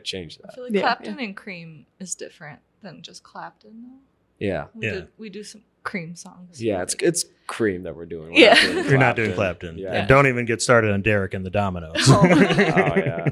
change I that. feel like Yeah. Clapton and Cream is different than just Clapton though. Yeah. We do some Cream songs. Yeah, like- it's Cream that we're doing. We're Yeah. not doing You're not doing Clapton. Yeah. And don't even get started on Derek and the Dominoes. Oh yeah.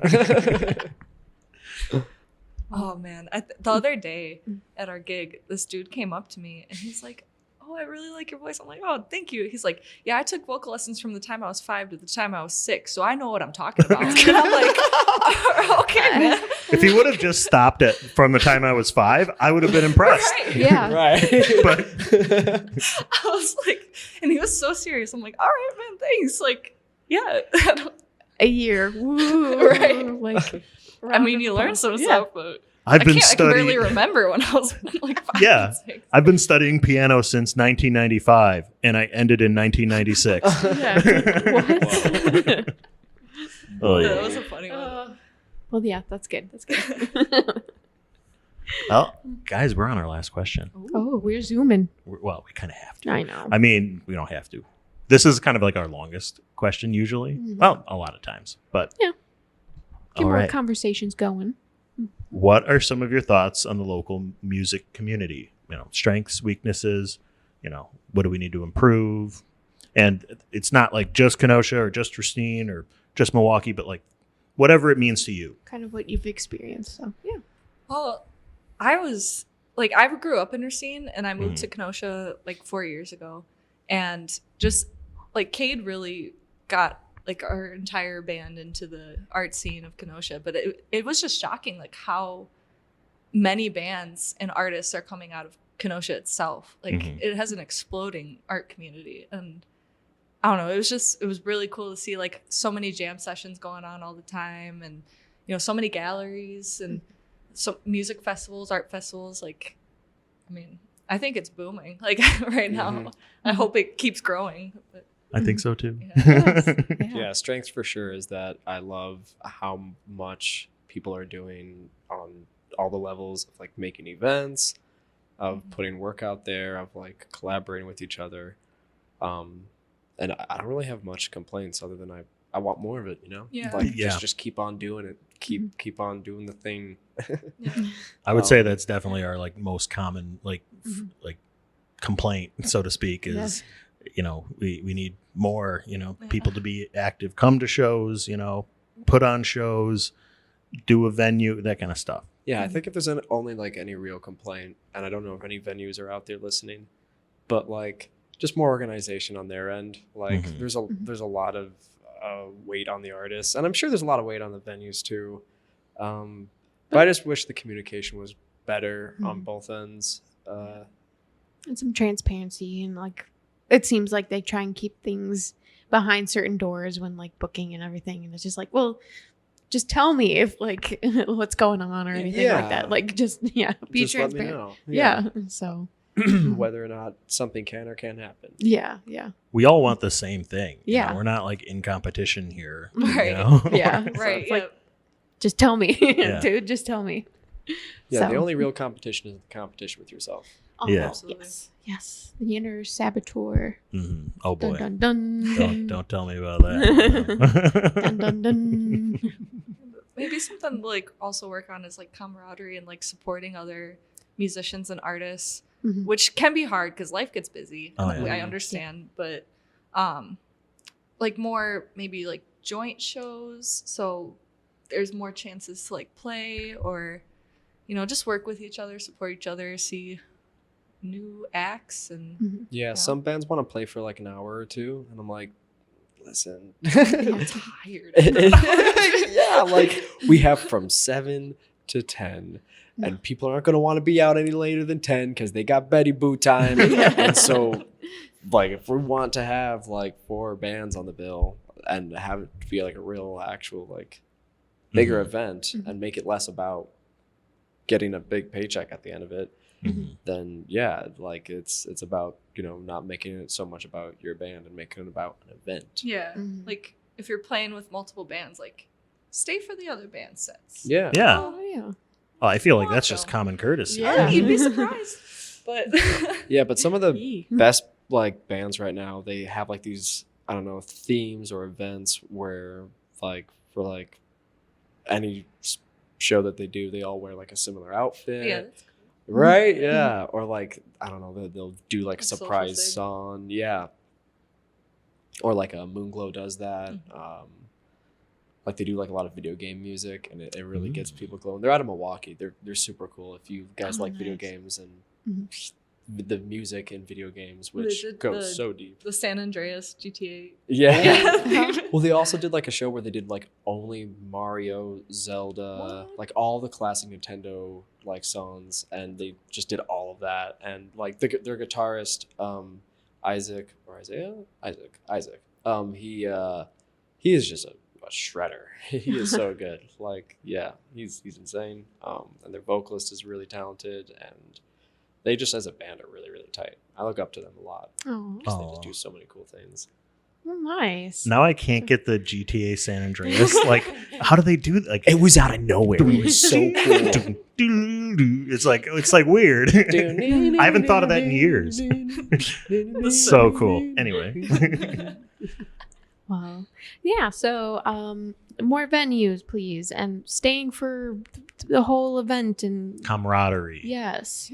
Oh man, the other day at our gig, this dude came up to me and he's like, "Oh, I really like your voice." I'm like, "Oh, thank you." He's like, "Yeah, I took vocal lessons from the time I was 5 to the time I was 6, so I know what I'm talking about." And I'm like, "Okay, man." If he would have just stopped it from the time I was 5, I would have been impressed. Right. yeah. Right. But I was like, and he was so serious. I'm like, "All right, man, thanks." Like, yeah. A year. Woo. Right. Like, I mean, you learn some stuff, but I've been I can barely studying. remember when I was like 5 Yeah. and 6. I've been studying piano since 1995, and I ended in 1996. Yeah. What? Oh That yeah. was a funny one. Well, yeah, that's good. That's good. Well, guys, we're on our last question. Oh, we're zooming. Well, we kind of have to. I know. I mean, we don't have to. This is kind of like our longest question usually. Well, a lot of times, but Yeah. Keep all more right. conversations going. What are some of your thoughts on the local music community? You know, strengths, weaknesses. You know, what do we need to improve? And it's not like just Kenosha or just Racine or just Milwaukee, but like whatever it means to you. Kind of what you've experienced. So, yeah. Well, I was like, I grew up in Racine and I moved to Kenosha like 4 years ago. And just like Cade really got like our entire band into the art scene of Kenosha. But it was just shocking, like how many bands and artists are coming out of Kenosha itself. Like it has an exploding art community. And I don't know, it was really cool to see like so many jam sessions going on all the time, and you know, so many galleries and so music festivals, art festivals. Like, I mean, I think it's booming like right now. I hope it keeps growing. But, I think so too. Yeah, strength for sure is that I love how much people are doing on all the levels of like making events, of putting work out there, of like collaborating with each other. And I don't really have much complaints other than I want more of it, you know? Yeah. Like Yeah. just keep on doing it. Keep on doing the thing. I would say that's definitely our like most common like complaint, so to speak, is you know, we need more, you know, people to be active, come to shows, you know, put on shows, do a venue, that kind of stuff. Yeah, I think if there's only like any real complaint, and I don't know if any venues are out there listening, but like just more organization on their end. Like there's a lot of weight on the artists, and I'm sure there's a lot of weight on the venues too. But I just wish the communication was better on both ends. And some transparency, and like it seems like they try and keep things behind certain doors when like booking and everything, and it's just like, well, just tell me if like what's going on or anything like that. Like just be Just let me transparent. know. Yeah. So Whether or not something can or can't happen. yeah. We all want the same thing. You Yeah. know, we're not like in competition here. Right. You know? Yeah. Right. It's like, just tell me, Yeah. dude. Just tell me. Yeah, the So- only real competition is the competition with yourself. Oh, Yeah. Absolutely. Yes. The inner saboteur. Oh boy. Dun dun dun. Don't tell me about that. Dun dun dun. Maybe something to like also work on is like camaraderie and like supporting other musicians and artists, Mhm. which can be hard because life gets busy. Oh, and yeah. I understand, but like more maybe like joint shows, so there's more chances to like play or just work with each other, support each other, see new acts and Mhm. Yeah, some bands want to play for like an hour or two, and I'm like, listen. I'm tired. Yeah, like we have from 7 to 10, and people aren't going to want to be out any later than 10 because they got Betty Boo time. And so, like, if we want to have like 4 bands on the bill and have it be like a real, actual, like, bigger event and make it less about getting a big paycheck at the end of it, then yeah, like it's about not making it so much about your band and making it about an event. Yeah. Mhm. Like if you're playing with multiple bands, like stay for the other band sets. Yeah. Yeah. Oh yeah. Oh, I feel like that's just common courtesy. Yeah. You'd be surprised. But Yeah, but some of the best like bands right now, they have like these, I don't know, themes or events where like for like any show that they do, they all wear like a similar outfit. yeah, that's cool. Right? Yeah. Or like, I don't know, they'll do like a A social surprise thing. song. Yeah. Or like a Moonglow does that. Like they do like a lot of video game music, and it really gets people glowing. They're out of Milwaukee. They're super cool. If you guys Oh, like video nice. games and Mhm. the music in video games, Well, they which did goes so deep. The San Andreas GTA. Yeah. Well, they also did like a show where they did like only Mario, Zelda, What? like all the classic Nintendo like songs, and they just did all of that. And like their guitarist, Isaac, he is just a shredder. He is so good. Like, yeah, he's insane. And their vocalist is really talented, and they just as a band are really, really tight. I look up to them a lot. Oh, 'Cause they just do so many cool things. well, nice. Now I can't get the GTA San Andreas. Like, how do they do that? Like, It was out of nowhere. It was so cool. it's like weird. I haven't thought of that in years. So cool. Anyway. Wow. Yeah. So, more venues, please, and staying for the whole event. And Camaraderie. yes.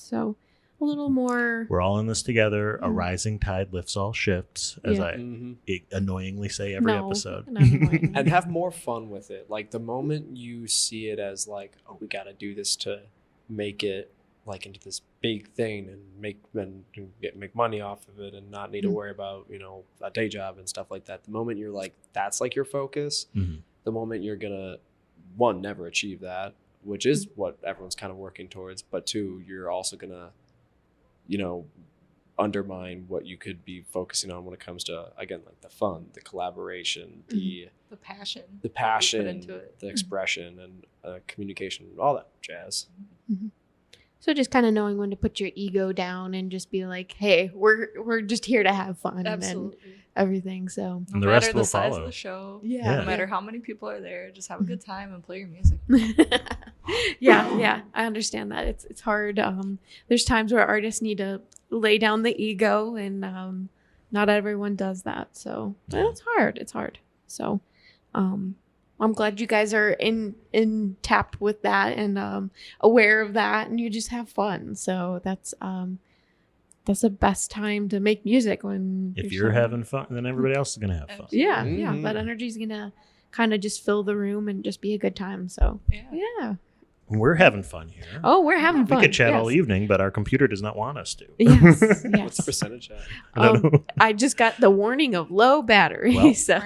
So a little more. We're all in this together. A rising tide lifts all ships, as Yeah. I annoyingly say every episode. not annoying. And have more fun with it. Like the moment you see it as like, oh, we got to do this to make it like into this big thing and make money off of it and not need to worry about a day job and stuff like that. The moment you're like, that's like your focus. The moment you're gonna never achieve that, which is what everyone's kind of working towards, but 2, you're also gonna undermine what you could be focusing on when it comes to, again, like the fun, the collaboration, the passion. the that passion, you put into it. the expression, and communication, all that jazz. So just kind of knowing when to put your ego down and just be like, hey, we're just here to have fun Absolutely. and everything. So And No the rest matter will the size follow. of the show, Yeah. no matter how many people are there, just have a good time and play your music. yeah, I understand that. It's hard. There's times where artists need to lay down the ego, and not everyone does that. So it's hard. It's hard. So I'm glad you guys are in tapped with that and aware of that, and you just have fun. So that's the best time to make music when If you're having fun, then everybody else is gonna have fun. yeah, Mhm. that energy's gonna kind of just fill the room and just be a good time. So Yeah. yeah. We're having fun here. Oh, we're having fun. We could chat yes. all evening, but our computer does not want us to. Yes, What's the yes. percentage at? I don't know. I just got the warning of low battery. Well. So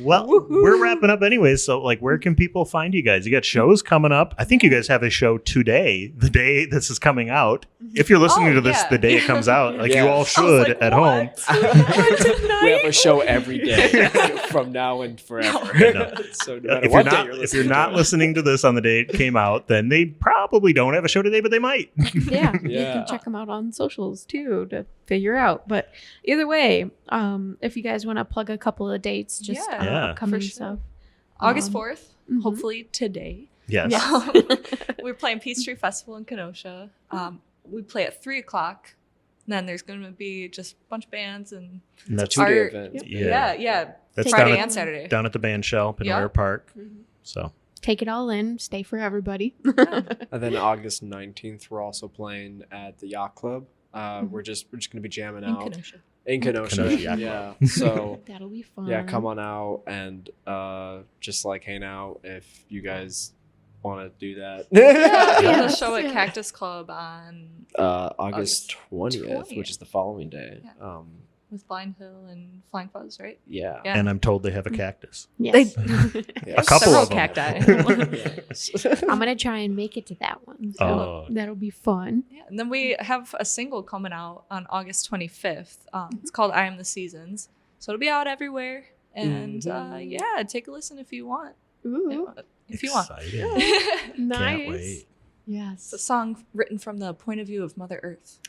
Well, we're wrapping up anyways. So, like, where can people find you guys? You got shows coming up. I think you guys have a show today, the day this is coming out. If you're listening Oh, to this yeah. the day it comes out, like you Yeah. all I was should like, at home. what? We have a show every day from now and forever. know. So no matter If what you're day not, you're if listening you're not to it. listening to this on the day it came out, then they probably don't have a show today, but they might. yeah, you Yeah. can check them out on socials too to figure out. But either way, if you guys want to plug a couple of dates, just Yeah. Yeah. upcoming For sure. stuff. August Um, 4th, mhm. hopefully today. Yes. Yeah. We're playing Peachtree Festival in Kenosha. We play at 3:00. Then there's going to be just a bunch of bands and And that's Two-day art. event. yeah. That's Friday down and at, Saturday. down at the band shell in Yeah. Ware Park. Mhm. So Take it all in. Stay for everybody. And then August 19th, we're also playing at the Yacht Club. We're just gonna be jamming In out Kenosha. in Kenosha. Kenosha Yacht Yeah. So That'll be fun. yeah, come on out and just like hang out if you guys want to do that. We have Yes, a show at yeah. Cactus Club on August 20th, which is the following day. Yeah. with Blind Hill and Flying Fuzz, right? Yeah. Yeah. and I'm told they have a cactus. Yes. Yeah. A couple Several of them. cacti. I'm gonna try and make it to that one. So Oh. that'll be fun. Yeah, and then we have a single coming out on August 25th. It's called I Am the Seasons. So it'll be out everywhere. And Mhm. yeah, take a listen if you want. Ooh, If you want. Exciting. nice. Can't wait. It's a Yes, song written from the point of view of Mother Earth.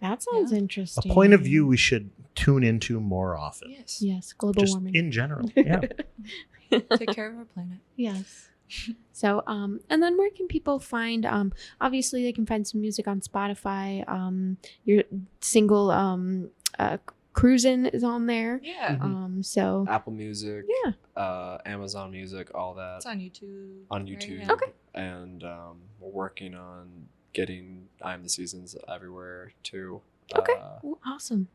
that sounds Yeah. A interesting. point of view we should tune into more often. Yes. Yes, global Just warming. in general. Yeah. Take care of our planet. Yes. So, and then where can people find? Obviously, they can find some music on Spotify. Your single, "Cruisin'" is on there. Yeah. So Apple Music, yeah, Amazon Music, all that It's on YouTube. on right YouTube. now. Okay. And we're working on getting I Am the Seasons everywhere too. Okay. Ooh, awesome.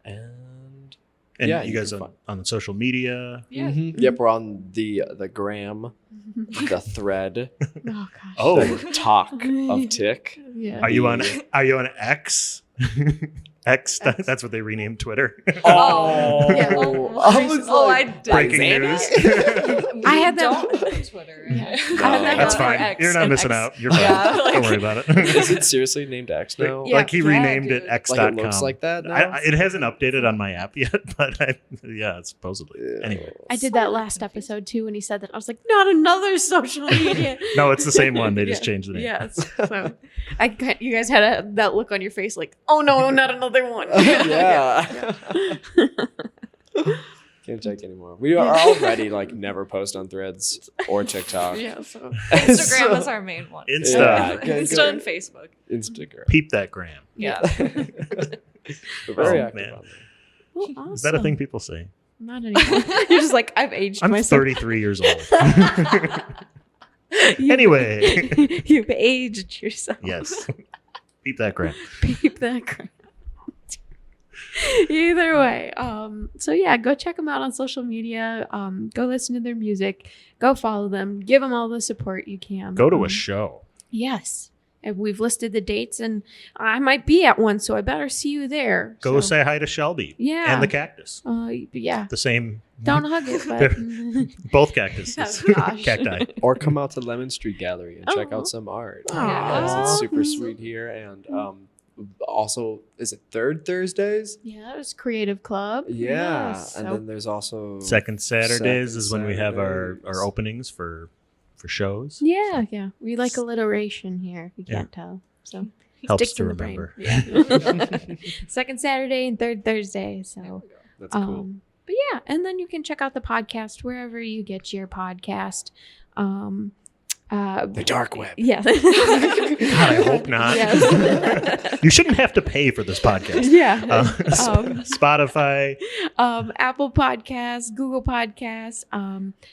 And And Yeah, you you guys can on social media. Yeah. Yep, we're on the gram, the thread, Oh gosh. Oh. the talk of Tick. Yeah. Are you on X? X, that's what they renamed Twitter. Oh. Yeah. I was Oh, like, I did. Breaking say news. that. I had that- Don't have Twitter. Yeah. I I had that That's on fine. X You're not and missing X. out. You're fine. Yeah, like- Don't worry about it. Is it seriously named X now? Yeah. Like he renamed dude. it X.com. Like it looks like that now? It hasn't updated on my app yet, but yeah, it's supposedly. Anyway, I did that last episode too when he said that. I was like, not another social media. no, it's the same one. They just Yeah. changed the name. Yes. So you guys had that look on your face like, oh no, not another one. Yeah. Can't check anymore. We are already like never post on Threads or TikTok. Yeah. So Instagram is our main one. Insta. Yeah, good, Insta good. and Facebook. Instagram. Peep that gram. Yeah. We're very Oh, active man. on there. well, awesome. Is that a thing people say? Not anymore. You're just like, I've aged I'm myself. 33 years old. You- Anyway. You've aged yourself. Yes. Peep that gram. Peep that crap. Either way, so yeah, go check them out on social media. Go listen to their music. Go follow them. Give them all the support you can. Go to a show. Yes, and we've listed the dates, and I might be at one, so I better see you there. Go So, say hi to Shelby. Yeah. And the cactus. yeah. The same. Don't hug it, but Both cactuses. Oh, gosh. Cacti. Or come out to Lemon Street Gallery and check Oh. out some art. Aw. Yes, it's super sweet here. And also, is it third Thursdays? Yeah, it was Creative Club. Yeah. Yes, And so- then there's also Second Saturdays is when we have our Saturdays. openings for for shows. Yeah, yeah. We like alliteration here. If you Yeah. can't tell, so Helps sticks to in the brain. remember. Yeah. Second Saturday and third Thursday. So, That's cool. but yeah, and then you can check out the podcast wherever you get your podcast. The dark web. Yeah. God, I hope not. Yes. You shouldn't have to pay for this podcast. Yeah. Spotify. Apple Podcasts, Google Podcasts,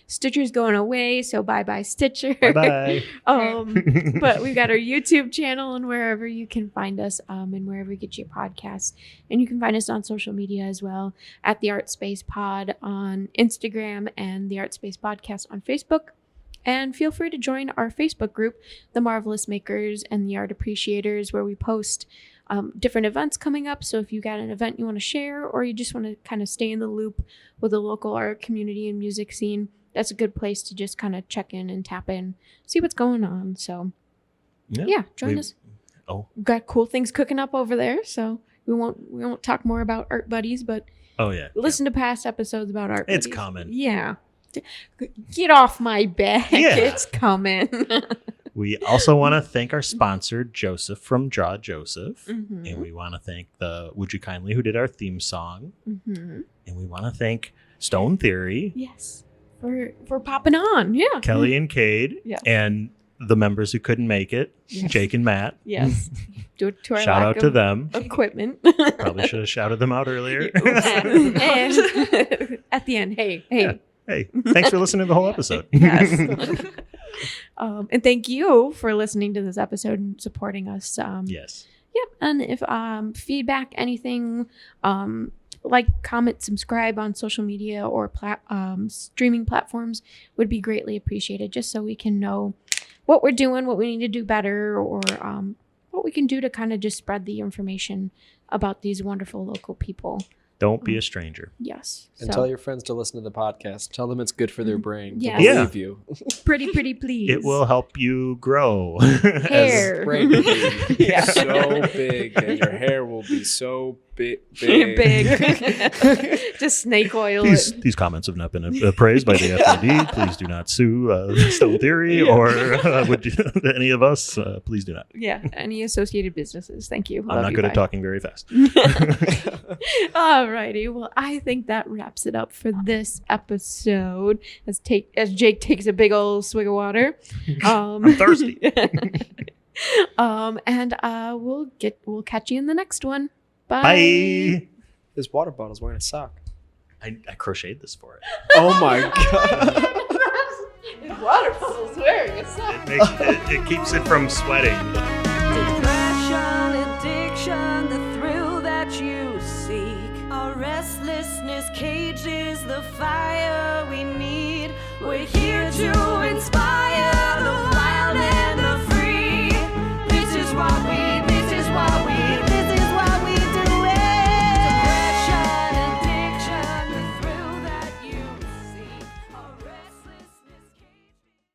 Stitcher's going away, so bye Stitcher. Bye-bye. But we've got our YouTube channel and wherever you can find us, and wherever you get your podcasts. And you can find us on social media as well at the ArtSpace Pod on Instagram and the ArtSpace Podcast on Facebook. And feel free to join our Facebook group, The Marvelous Makers and the Art Appreciators, where we post different events coming up. So if you got an event you want to share, or you just want to kind of stay in the loop with the local art community and music scene, that's a good place to just kind of check in and tap in, see what's going on. So yeah, join us. Oh, We've got cool things cooking up over there. So we won't talk more about Art Buddies, but oh yeah. listen to past episodes about Art It's Buddies. coming. Yeah. Get off my back. Yeah. It's coming. We also want to thank our sponsor, Joseph from Draw Joseph. Mhm. And we want to thank the Would You Kindly who did our theme song. Mhm. And we want to thank Stone Theory, Yes. For popping on. Yeah. Kelly and Cade, Yeah. and the members who couldn't make it, Yes. Jake and Matt. Yes. Do it to our Shout lack out to of them. equipment. Probably should have shouted them out earlier. and at the end, hey. Yeah. Hey, thanks for listening to the whole episode. Yes. And thank you for listening to this episode and supporting us. Yes. Yep. And if feedback, anything, like, comment, subscribe on social media or streaming platforms would be greatly appreciated, just so we can know what we're doing, what we need to do better, or what we can do to kind of just spread the information about these wonderful local people. Don't be a stranger. Yes. And tell your friends to listen to the podcast. Tell them it's good for their brain. Yeah. To Yeah. believe you. pretty please. It will help you grow. Hair. Brain will be Yeah. so big, and your hair will be so big. Big. Just snake oil it. These comments have not been appraised by the FAD. Please do not sue Stone Theory or would you, any of us. Please do not. Yeah. Any associated businesses. Thank you. I'm Love not you, good bye. at talking very fast. Alrighty, well, I think that wraps it up for this episode. As Jake takes a big old swig of water. I'm thirsty. And we'll catch you in the next one. Bye. Bye. This water bottle's wearing a sock. I crocheted this for it. Oh my god. His water bottle's wearing a sock. It keeps it from sweating. Depression, addiction, the thrill that you seek. Our restlessness cages the fire we need. We're here to